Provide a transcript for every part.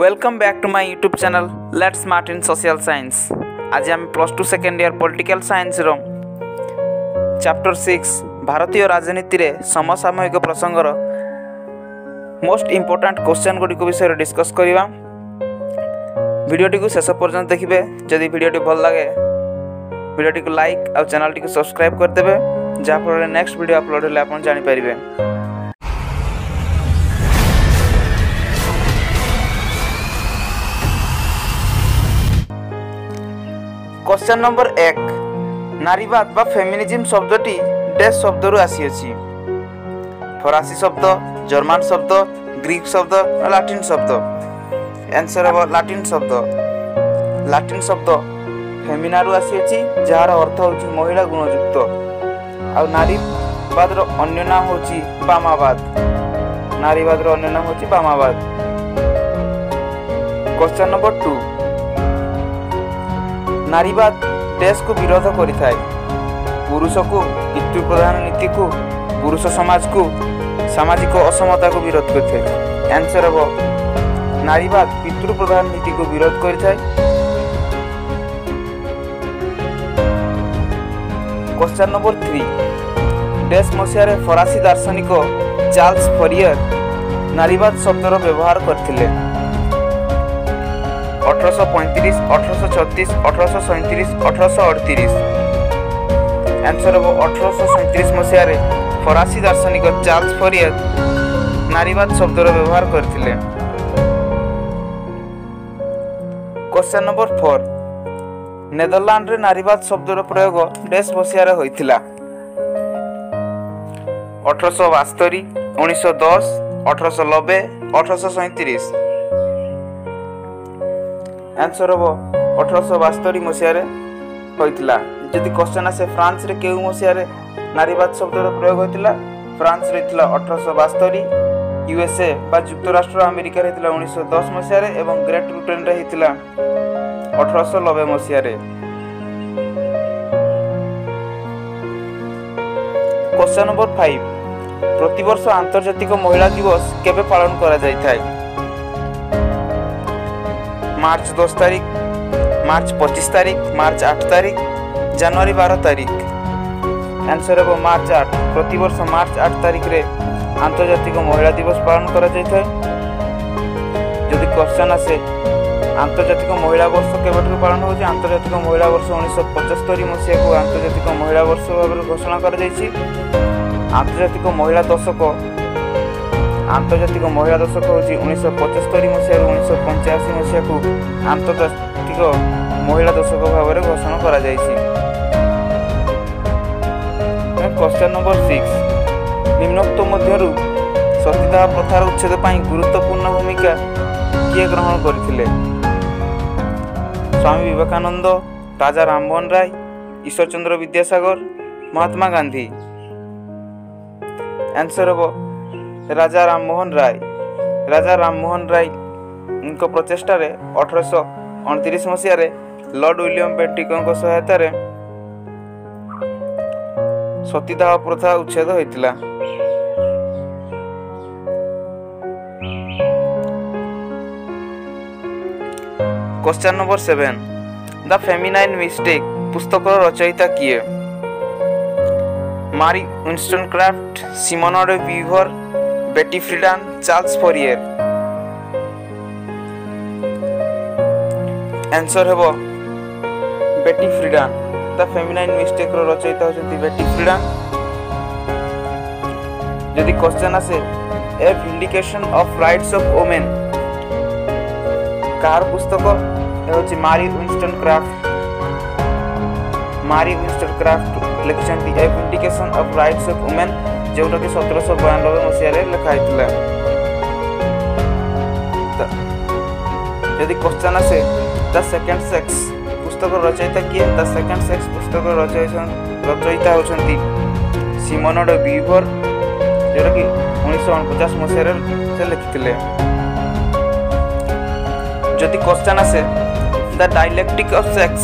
Welcome back to my YouTube channel let's smart in social science. आज आम +2 second year political science रो chapter 6 भारतीय राजनीति रे समसामयिक प्रसंगर मोस्ट इंपोर्टेंट क्वेश्चन गुडी को विषय डिस्कस करिवा। वीडियोटी को शेष पर्यंत देखिबे। जदि वीडियोटी भल लागे वीडियोटी को लाइक और चैनल टी को सब्सक्राइब कर देबे, जा फल नेक्स्ट वीडियो अपलोड होले आपण जानि परिबे। क्वेश्चन नंबर 1 नारीवाद बा फेमिनिज्म शब्दटी डैश शब्दरू आसी अछि। फरासी शब्द, जर्मन शब्द, ग्रीक शब्द, लैटिन शब्द। आंसर है लैटिन शब्द। लैटिन शब्द फेमिनारू आसी अछि जार अर्थ होछि महिला गुणयुक्त। आ नारीवाद रो अन्य नाम होछि बामावाद। नारीवाद रो अन्य नाम होछि बामावाद। क्वेश्चन नंबर 2 नारीवाद देश को विरोध करिथाय। पुरुष को पितृ प्रधान नीति को, पुरुष समाज को, सामाजिक असमता को विरोध करिथाय। आंसर हो नारीवाद पितृ प्रधान नीति को विरोध करिथाय। क्वेश्चन नंबर 3 देश मसियारे फरासी दार्शनिक चार्ल्स फरियर नारीवाद शब्दर व्यवहार करथिले। 1835, 1836, 1837, 1838। आंसर हो 1837 मसियारे फरासी दार्शनिक चार्ल्स फरियर नारीवाद शब्दर व्यवहार करथिले। क्वेश्चन नंबर 4 नेदरलैंड रे नारीवाद शब्दर प्रयोग देश मसियारे होइथिला। 1872, 1910, 1890, 1837। आंसर हो 1872 मसियारे होइतिला। जदि क्वेश्चन आसे फ्रांस रे केउ मसियारे नारीवाद शब्दर प्रयोग होइतिला, फ्रांस रे थिला 1872, यूएसए बा युक्तराष्ट्र अमेरिका रे थिला 1910 मसियारे एवं ग्रेट ब्रिटेन रे हितिला 1890 मसियारे। क्वेश्चन नंबर 5 प्रतिवर्ष अंतर्जातिक महिला दिवस केबे पालन करा जाय थाय। मार्च 10 तारीख, मार्च 25 तारीख, मार्च 8 तारीख, जनवरी 12 तारीख। आंसर है मार्च 8। प्रतिवर्ष मार्च 8 तारीख रे अंतर्जातिक महिला दिवस पालन करा जाय थाय। जदि क्वेश्चन आसे अंतर्जातिक महिला वर्ष केबेठु पालन होछि, अंतर्जातिक महिला वर्ष 1975 मसिया को अंतर्जातिक महिला वर्ष भाबरे घोषणा करा जायछि। अंतर्जातिक महिला दशक होछि 1975 मसिया 1985 मसिया को अंतर्जातिक महिला दशक भाव में घोषणा करा जायछि। क्वेश्चन नंबर 6 निम्नोक्त मध्यरु सतीदाह प्रथार उच्छेद पई गुरुत्वपूर्ण भूमिका किए ग्रहण करथिले। स्वामी विवेकानंद, राजा राममोहन राय, ईश्वर चंद्र विद्यासागर, महात्मा गांधी। आंसर हो राजा राममोहन राय। राजा राममोहन राय उनको प्रचेष्टा रे 1829 मसिया रे लॉर्ड विलियम बेंटिक सहायता रे सतीदाह प्रथा उच्छेद होइतिला। Question number 7 the feminine mystique पुस्तकर रचयिता किए। मारी विंस्टनक्राफ्ट, सिमोना डे वीवर, बेटी फ्रीडन, चार्ल्स फरियर। आंसर है Betty Friedan. The feminine mystique रो रचयिता होचंती बेटी फ्रीडन। यदि क्वेश्चन आसे a vindication of rights of women कार पुस्तक होची मारी विंस्टनक्राफ्ट। मारी विंस्टनक्राफ्ट लिखिसंती a vindication of rights of women जोटा कि 1792 मसिया रे लिखा हैतिला। यदि क्वेश्चन आसे द सेकंड सेक्स पुस्तक रचयिता किए। द सेकंड सेक्स पुस्तक रचयिता होचंती सिमोना डे वीवर जोटा कि 1949 मसिया रे से लिखिथिले। यदि क्वेश्चन आसे the dialectic of sex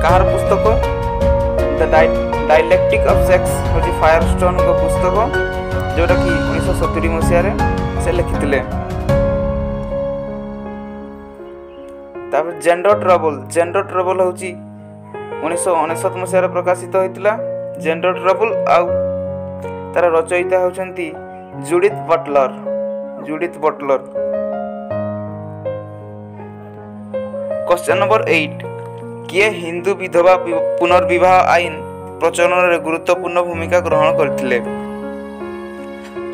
car पुस्तक। द डायलेक्टिक ऑफ सेक्स होची फायरस्टोन को पुस्तक जोटा कि 1970 मसिया रे से लिखिथिले। तापर जेंडर ट्रबल हूँ 1999 मसीह प्रकाशित होता जेंडर ट्रबल आउ तार रचयिता होती जुडिथ बटलर। क्वेश्चन नंबर 8 किए हिंदू विधवा पुनर्विवाह आईन प्रचलन में गुरुत्वपूर्ण भूमिका ग्रहण करथिले?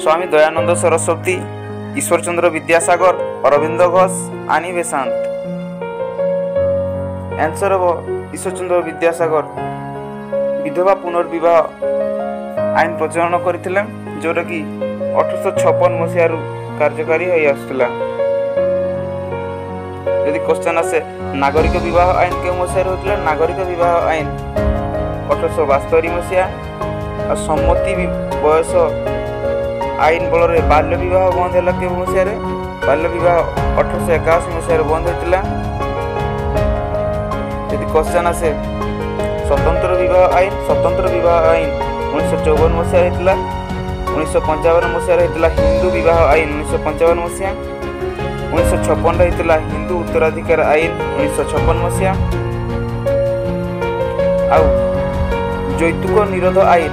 स्वामी दयानंद सरस्वती, ईश्वरचंद्र विद्यासागर, अरविंद घोष, आनी बेसांत। आंसर हम ईश्वरचंद्र विद्यासागर विधवा पुनर्विवाह आईन प्रचलन करथिले जोटा कि 1856 मसीह कार्यकारी हो आसुला। यदि क्वेश्चन आसे नागरिक विवाह आईन के मसीह होता? नागरिक विवाह आईन 1872 मसीहा। सम्मति बयस आईन बल में बाल्य विवाह बंद है के मसीह? बाल्य विवाह 1881 मसीह बंद होता। यदि क्वेश्चन आसे स्वतंत्र विवाह आईन 1954 मसीह होता। 1955 मसीह होता हिंदू विवाह आईन 1955 मसीहा। 1956 होता हिंदू उत्तराधिकार आईन 1956 मसीहा। आउ जौतुक निरोध आईन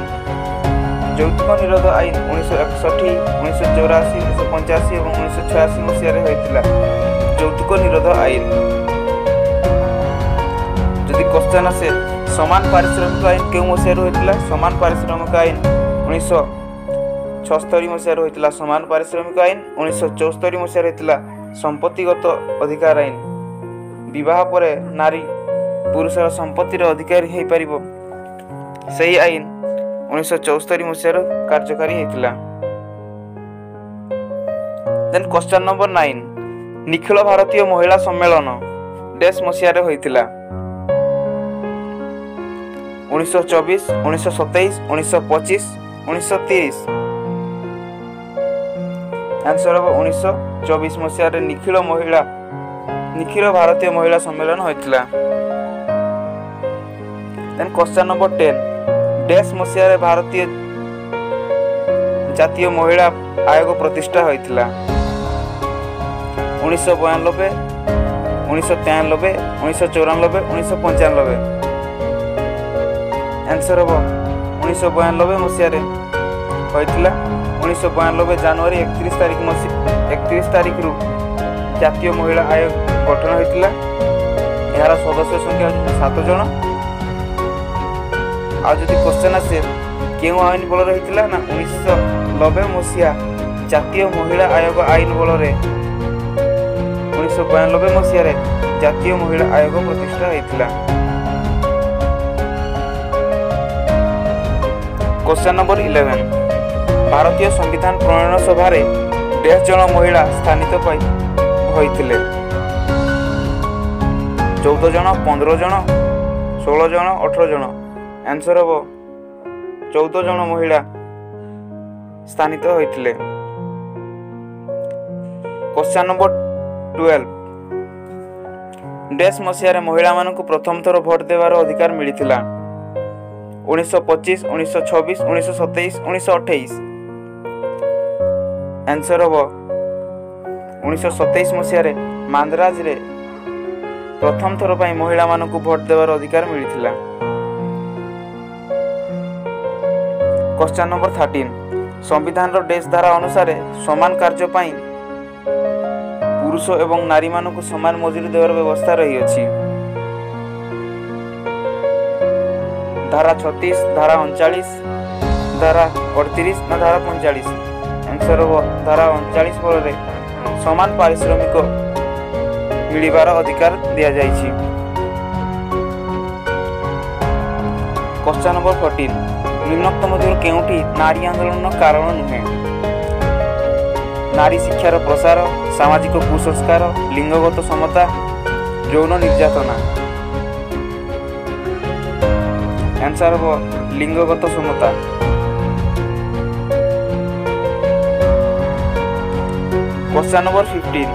1961, 1984, 1985 और 1986 मसीह होता जौतुक निरोध आईन। यदि क्वेश्चन आसे समान पारिश्रमिक आईन क्यों मसीह होता? समान पारिश्रमिक आईन 1976 मसीह होता समान पारिश्रमिक आईन। 1974 मसीह होता संपत्तिगत अधिकार आईन। विवाह पर नारी पुरुषर संपत्तिर अधिकारी हो पारिबो सही आईन 1974 मसीह कार्यकारी होता। देन क्वेश्चन नंबर 9 निखिल भारतीय महिला सम्मेलन डैश मसीह होता? 1924, 1927, 1925, 1930। आंसर हम 1924 मसीह निखिल भारतीय महिला सम्मेलन होता। देन क्वेश्चन नंबर 10 डैश मसीह भारतीय जातीय महिला आयोग प्रतिष्ठा होता? 1992, 1993, 1994, 1995। आंसर हम 1992 मसीह होता। 1992 जनवरी 31 तारीख रु जातीय महिला आयोग गठन होता। यार सदस्य संख्या 7 जन। आज जदि क्वेश्चन आसे क्यों आईन बल होता ना 1990 मसीहा जातीय महिला आयोग आईन बल 1992 मसीह जातीय महिला आयोग प्रतिष्ठा होता। क्वेश्चन नंबर 11 भारतीय संविधान प्रणयन सभा 10 जन महिला स्थानित होइथिले? 14 जन, 15 जन, 16 जन, 18 जन। आंसर हम 14 जन महिला स्थानित होइथिले। क्वेश्चन नंबर 12 डैश मसीह महिला मानक प्रथम थर भोट देवार अधिकार मिलिथिला? 1925, 1926, 1927, 1928। आंसर हम 1927 मसीह मांद्राज रे प्रथम थर पर महिला मानक भोट देवार अधिकार मिलिथिला। क्वेश्चन नंबर 13 संविधान रो डैश धारा अनुसार समान कार्य पाई पुरुष एवं नारी मानक समान मजूरी देवार व्यवस्था रही अछि? धारा 36, धारा 39, धारा 38 ना धारा 45? आंसर हो धारा 39 बल समान पारिश्रमिक मिलिबार अधिकार दिया जाइछि। क्वेश्चन नंबर 14 निम्नोक्त मध्य केउठी नारी आंदोलन कारण नुहे? नारी शिक्षार प्रसार, सामाजिक कुसंस्कार, लिंगगत समता, यौन निर्यातना। आंसर हम लिंगगत समता। क्वेश्चन नंबर 15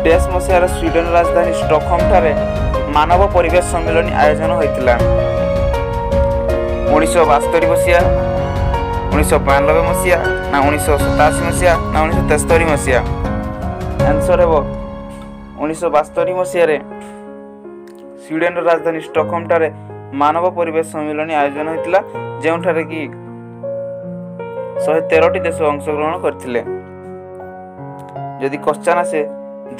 डैश मसीहार स्वीडन राजधानी स्टॉकहोम ठारे मानव परिवेश सम्मेलन आयोजन होता? 1972 मसीहा, 1992 मसीहा ना 1987 मसीहा ना 1973 मसीहा? आंसर हम 1972 ମସିହାରେ ସ୍ୱିଡେନର ରାଜଧାନୀ ଷ୍ଟକହୋମ ଠାରେ ମାନବ ପରିବେଶ ସମ୍ମିଳନୀ ଆୟୋଜନ ହୋଇଥିଲା, ଯେଉଁଠାରେ କି 113ଟି ଦେଶ ଅଂଶଗ୍ରହଣ କରିଥିଲେ। ଯଦି କ୍ୱେଶ୍ଚନ୍ ଆସେ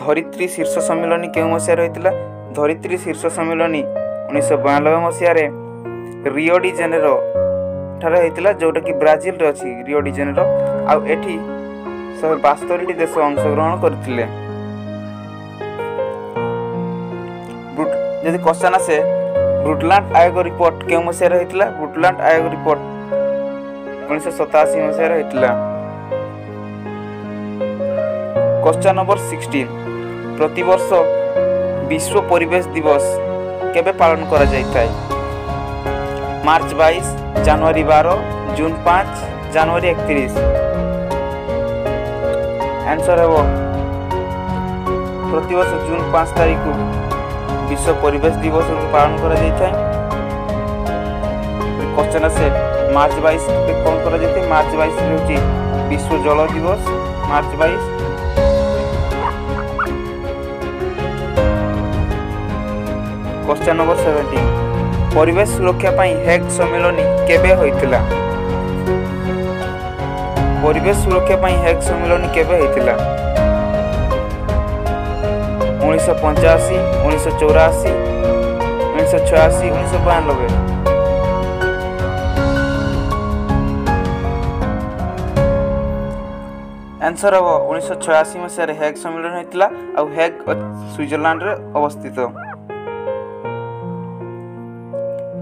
ଧରିତ୍ରୀ ଶୀର୍ଷ ସମ୍ମିଳନୀ କେଉଁ ମସିହାରେ ହୋଇଥିଲା? ଧରିତ୍ରୀ ଶୀର୍ଷ ସମ୍ମିଳନୀ 1992 ମସିହାରେ ରିଓ ଡି ଜେନେରୋ ଠାରେ ହୋଇଥିଲା, ଯେଉଁଟାକି ବ୍ରାଜିଲରେ ଅଛି ରିଓ ଡି ଜେନେରୋ। ଆଉ ଏଠି 172ଟି ଦେଶ ଅଂଶଗ୍ରହଣ କରିଥିଲେ। ଯଦି କ୍ୱେଶ୍ଚନ୍ ଆସେ ବ୍ରୁଟଲାଣ୍ଡ ଆୟୋଗ ରିପୋର୍ଟ କେଉଁ ମସିହାରେ ହୋଇଥିଲା? ବ୍ରୁଟଲାଣ୍ଡ ଆୟୋଗ ରିପୋର୍ଟ 1987 ମସିହାରେ ହୋଇଥିଲା। କ୍ୱେଶ୍ଚନ୍ ନମ୍ବର 16 ପ୍ରତିବର୍ଷ ବିଶ୍ୱ ପରିବେଶ ଦିବସ କେବେ ପାଳନ କରାଯାଇଥାଏ? ମାର୍ଚ୍ଚ 22, ଜାନୁଆରୀ 12, ଜୁନ 5, ଜାନୁଆରୀ 31। ଆନ୍ସର ହେବ ପ୍ରତିବର୍ଷ ଜୁନ 5 ତାରିଖକୁ ବିଶ୍ୱ ପରିବେଶ ଦିବସ ପାଳନ କରାଯାଇଥାଏ। କ୍ୱେଶ୍ଚନ୍ ଆସେ ମାର୍ଚ୍ଚ 22 କ'ଣ କରାଯାଇଥାଏ? ମାର୍ଚ୍ଚ 22 ହେଉଛି ବିଶ୍ୱ ଜଳ ଦିବସ। ମାର୍ଚ୍ଚ 22। କ୍ୱେଶ୍ଚନ୍ ନମ୍ବର 17 ପରିବେଶ ସୁରକ୍ଷା ପାଇଁ ହେଗ୍ ସମ୍ମିଳନୀ କେବେ ହୋଇଥିଲା? ପରିବେଶ ସୁରକ୍ଷା ପାଇଁ ହେଗ୍ ସମ୍ମିଳନୀ କେବେ ହୋଇଥିଲା? 1985, 1984, 1986, 1992। आंसर हम 1986 मसीह हेग सम्मेलन होता और हेग स्विट्जरलैंड रे अवस्थित।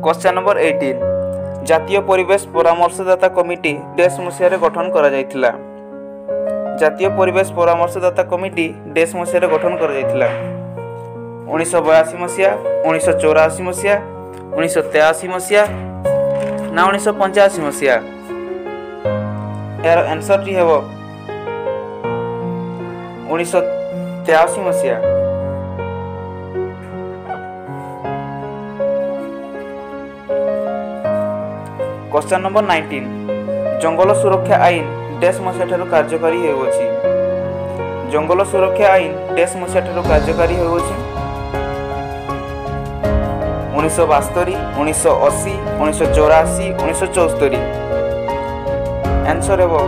क्वेश्चन नंबर 18 जातीय परिवेश परामर्शदाता कमिटी देश मसीह गठन करा जायतिला। जातीय परिवेश परामर्शदाता कमिटी देश मसीह गठन करा जायतिला 1982 मसीहा, 1984 मसीहा, 1983 मसीहा ना 1985 मसीहा। यार आंसर टी हेबो 1983 मसीहा। क्वेश्चन नंबर 19 जंगल सुरक्षा आईन देश मसीहा ठारू कार्यकारी हेउछि। जंगल सुरक्षा आईन देश मसीहा ठारू कार्यकारी हेउछि 1972, 1980, 1984, 1974। आंसर हेबो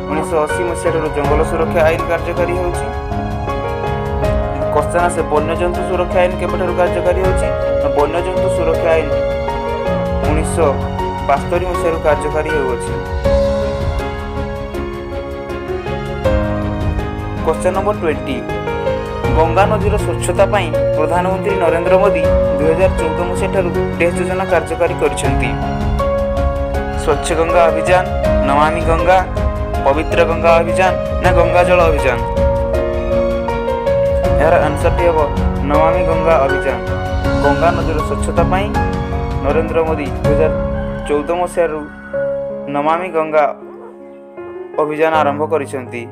1980 मसीहा ठारू जंगल सुरक्षा आईन कार्यकारी हेउछि। क्वेश्चन से वन्यजंतु सुरक्षा आईन केबे ठारू कार्यकारी हेउछि? वन्यजंतु सुरक्षा आईन 1972 मसीहा कार्यकारी हेउछि। क्वेश्चन नंबर 20 गंगा नदीर स्वच्छता पाई प्रधानमंत्री नरेंद्र मोदी 2014 मसीहा ठारू डेज योजना कार्यकारी करिसेंती। स्वच्छ गंगा अभियान, नमामि गंगा, पवित्र गंगा अभियान ना गंगा जल अभियान। यार आंसर टी हेबो नमामि गंगा अभियान। गंगा नदीर स्वच्छता पाई नरेंद्र मोदी 2014 मसीहा नमामि गंगा अभियान आरंभ करिसेंती।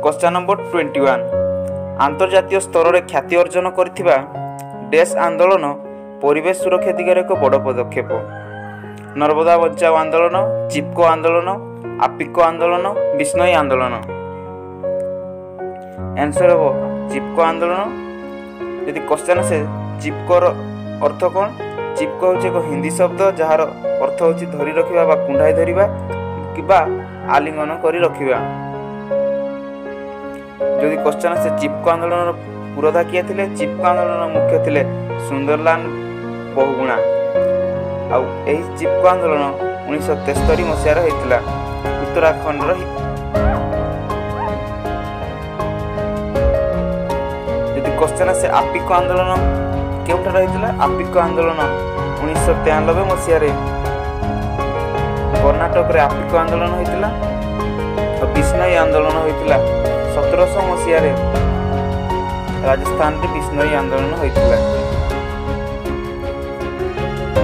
क्वेश्चन नंबर 21 अंतर्जातीय स्तर में ख्याति अर्जन करथिबा देश आंदोलन परिवेश सुरक्षा दिगरे एक बड़ पदक्षेप। नर्मदा बचाओ आंदोलन, चिपको आंदोलन, आपिको आंदोलन, बिश्नोई आंदोलन। आंसर हो चिपको आंदोलन। यदि क्वेश्चन से चिपकोर अर्थ कौन? चिपको होचे एक हिंदी शब्द जार अर्थ होची धरी रखिबा बा कुंडाई धरिबा किबा आलिंगन करी रखिबा। यदि क्वेश्चन से चिपको आंदोलन पुरोधा किए थिले? चिपको आंदोलन मुख्य थिले सुंदरलाल बहुगुणा। आउ एही चिपको आंदोलन 1973 मसीहार होइतिला उत्तराखंड रो। यदि क्वेश्चन से आपिको आंदोलन केउठार होइतिला? आपिको आंदोलन 1993 मसीहार कर्नाटक रे आपिको आंदोलन होइतिला। और बिश्नोई आंदोलन होइतिला 1700 मसीहार राजस्थान रे बिश्नोई आंदोलन होइतिला।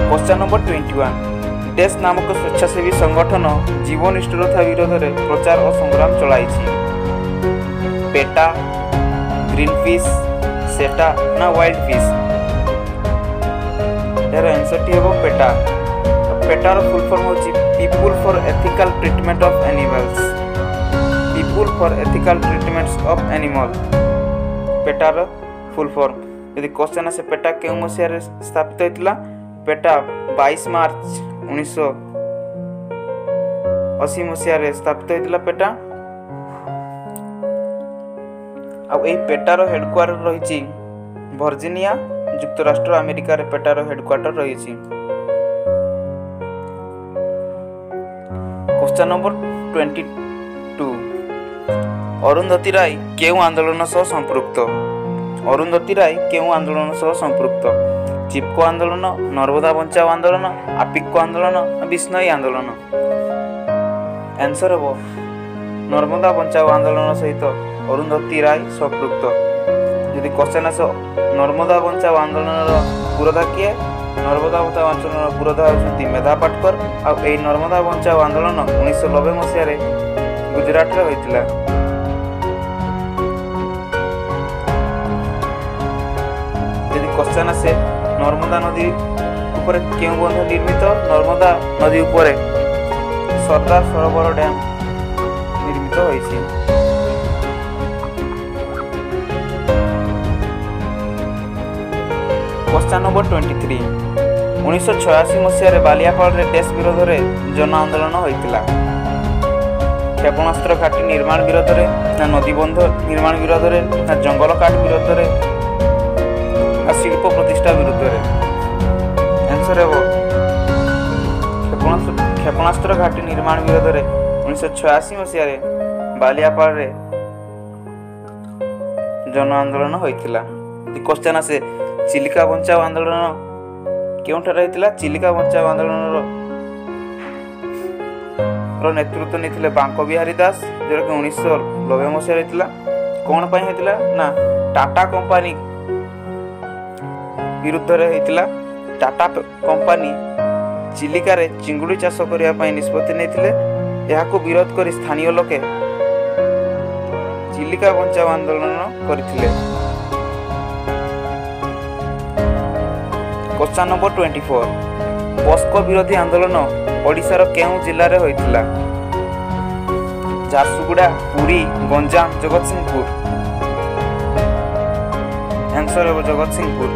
क्वेश्चन नंबर 21 देश नामक स्वेच्छासेवी संगठन जीव निष्ठुरता विरोध में प्रचार और संग्राम चलाइछि। पेटा, ग्रीनफिश, सेटा ना वाइल्ड फिश। यार आंसर टी हेबो पेटा। पेटार फुल फॉर्म होछि people for ethical treatment of animals. People for ethical treatments of animal. पेटार फुल फॉर्म यदि क्वेश्चन आसे पेटा केउ मसिया स्थापित होइतिला पेटा 22 मार्च 1980 मसिया स्थापित होइतिला पेटा। आ एई पेटार हेडक्वार्टर रहिछि वर्जिनिया युक्तराष्ट्र अमेरिका रे पेटार हेडक्वार्टर रहिछि। क्वेश्चन नंबर 22 अरुंधति राय केउ आंदोलन सह संपृक्त। अरुंधति राय केउ आंदोलन सह संपृक्त? चिपको आंदोलन, नर्मदा बचाओ आंदोलन, आपिको आंदोलन, बिश्नोई आंदोलन। आंसर हो नर्मदा बचाओ आंदोलन सहित अरुंधति राय संपृक्त। यदि क्वेश्चन आस नर्मदा बचाओ आंदोलन पुरोधा किए? नर्मदा बचाओ आंदोलन पुरोधा होउछन्ति मेधा पाटकर। आ एई नर्मदा बचाओ आंदोलन 1990 मसिया रे गुजरात रे होइतिला। क्वेश्चन आसे नर्मदा नदी ऊपर केउ बंध निर्मित? नर्मदा नदी ऊपर सरदार सरोवर डैम निर्मित होइछि। क्वेश्चन नंबर 23 1986 मसिया रे बालियापाल रे देश विरोध रे जन आंदोलन होइतिला। क्षेपणास्त्र घाटी निर्माण विरोध रे ना नदी बंध निर्माण विरोध रे ना जंगल काट विरोध रे शिल्प प्रतिष्ठा विरुद्ध रे? आंसर है क्षेपणास्त्र घाटी निर्माण विरोध रे 1986 मसिया रे बालियापाल रे जन आंदोलन होइतिला। क्वेश्चन आसे चिलिका बचाओ आंदोलन केउठारे होइतिला? चिलिका बचाओ आंदोलन रो नेतृत्व नेथिले बांको बिहारी दास जो कि 1990 मसिया रे होइतिला। कोन पई होइतिला ना टाटा कंपनी विरुद्ध रे होइतिला। टाटा कंपनी चिलिका रे चिंगुड़ी चाष करिया पई निष्पत्ति नेथिले। एहाको विरोध करी स्थानीय लोके चिलिका बचाओ आंदोलन करथिले। क्वेश्चन नंबर 24 पोस्को विरोधी आंदोलन ओडिसा रो केउ जिल्ला रे होइतिला? झारसुगुड़ा, पुरी, गंजाम, जगतसिंहपुर। आंसर है जगतसिंहपुर।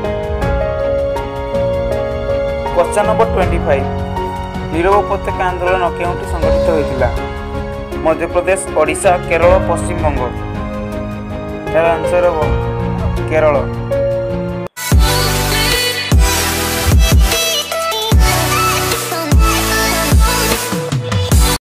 क्वेश्चन नंबर 25 नीरव उपत्यका आंदोलन केउठी संगठित होइतिला? मध्य प्रदेश, ओडिशा, केरल, पश्चिम बंग। यार आंसर हो केरल।